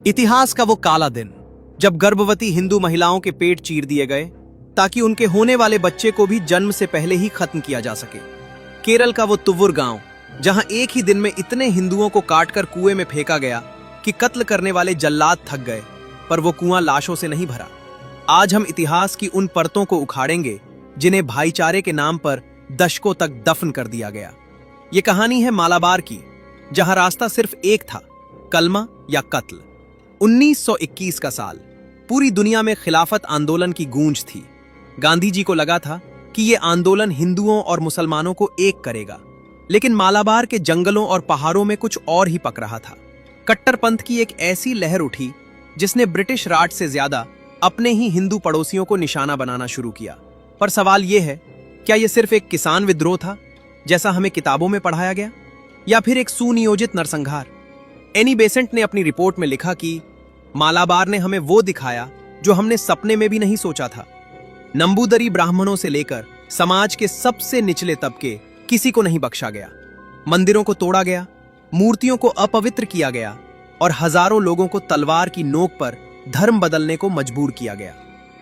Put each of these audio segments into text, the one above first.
इतिहास का वो काला दिन जब गर्भवती हिंदू महिलाओं के पेट चीर दिए गए ताकि उनके होने वाले बच्चे को भी जन्म से पहले ही खत्म किया जा सके। केरल का वो तुव्वुर गांव जहां एक ही दिन में इतने हिंदुओं को काटकर कुएं में फेंका गया कि कत्ल करने वाले जल्लाद थक गए, पर वो कुआं लाशों से नहीं भरा। आज हम इतिहास की उन परतों को उखाड़ेंगे जिन्हें भाईचारे के नाम पर दशकों तक दफन कर दिया गया। ये कहानी है मालाबार की, जहां रास्ता सिर्फ एक था, कलमा या कत्ल। 1921 का साल, पूरी दुनिया में खिलाफत आंदोलन की गूंज थी। गांधी जी को लगा था कि ये आंदोलन हिंदुओं और मुसलमानों को एक करेगा, लेकिन मालाबार के जंगलों और पहाड़ों में कुछ और ही पक रहा था। कट्टरपंथ की एक ऐसी लहर उठी जिसने ब्रिटिश राज से ज्यादा अपने ही हिंदू पड़ोसियों को निशाना बनाना शुरू किया। पर सवाल यह है, क्या यह सिर्फ एक किसान विद्रोह था जैसा हमें किताबों में पढ़ाया गया, या फिर एक सुनियोजित नरसंहार? एनी बेसेंट ने अपनी रिपोर्ट में लिखा कि मालाबार ने हमें वो दिखाया जो हमने सपने में भी नहीं सोचा था। नंबूदरी ब्राह्मणों से लेकर समाज के सबसे निचले तबके, किसी को नहीं बख्शा गया। मंदिरों को तोड़ा गया, मूर्तियों को अपवित्र किया गया और हजारों लोगों को तलवार की नोक पर धर्म बदलने को मजबूर किया गया।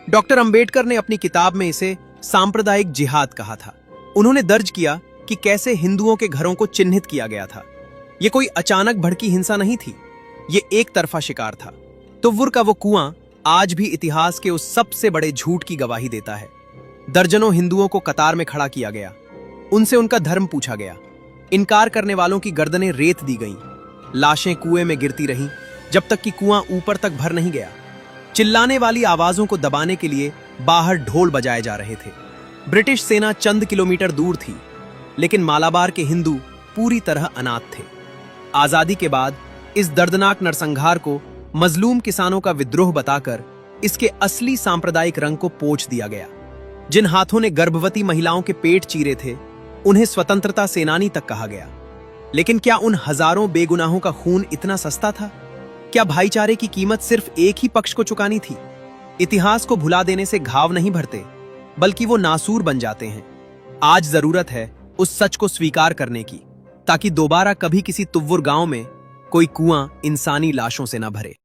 डॉक्टर अंबेडकर ने अपनी किताब में इसे सांप्रदायिक जिहाद कहा था। उन्होंने दर्ज किया कि कैसे हिंदुओं के घरों को चिन्हित किया गया था। यह कोई अचानक भड़की हिंसा नहीं थी, ये एक तरफा शिकार था। तुव्वुर का वो कुआं आज भी इतिहास के उस सबसे बड़े झूठ की गवाही देता है। दर्जनों हिंदुओं को कतार में खड़ा किया गया, उनसे उनका धर्म पूछा गया। इनकार करने वालों की गर्दनें रेत दी गईं, लाशें कुएं में गिरती रहीं जब तक कि कुआं ऊपर तक भर नहीं गया। चिल्लाने वाली आवाजों को दबाने के लिए बाहर ढोल बजाए जा रहे थे। ब्रिटिश सेना चंद किलोमीटर दूर थी, लेकिन मालाबार के हिंदू पूरी तरह अनाथ थे। आजादी के बाद इस दर्दनाक नरसंहार को मजलूम किसानों का विद्रोह बताकर इसके असली सांप्रदायिक रंग को पोंछ दिया गया। जिन हाथों ने गर्भवती महिलाओं के पेट चीरे थे, उन्हें स्वतंत्रता सेनानी तक कहा गया। लेकिन क्या उन हजारों बेगुनाहों का खून इतना सस्ता था? क्या भाईचारे की कीमत सिर्फ एक ही पक्ष को चुकानी थी? इतिहास को भुला देने से घाव नहीं भरते, बल्कि वो नासूर बन जाते हैं। आज जरूरत है उस सच को स्वीकार करने की, ताकि दोबारा कभी किसी तुव्वुर गांव में कोई कुआं इंसानी लाशों से न भरे।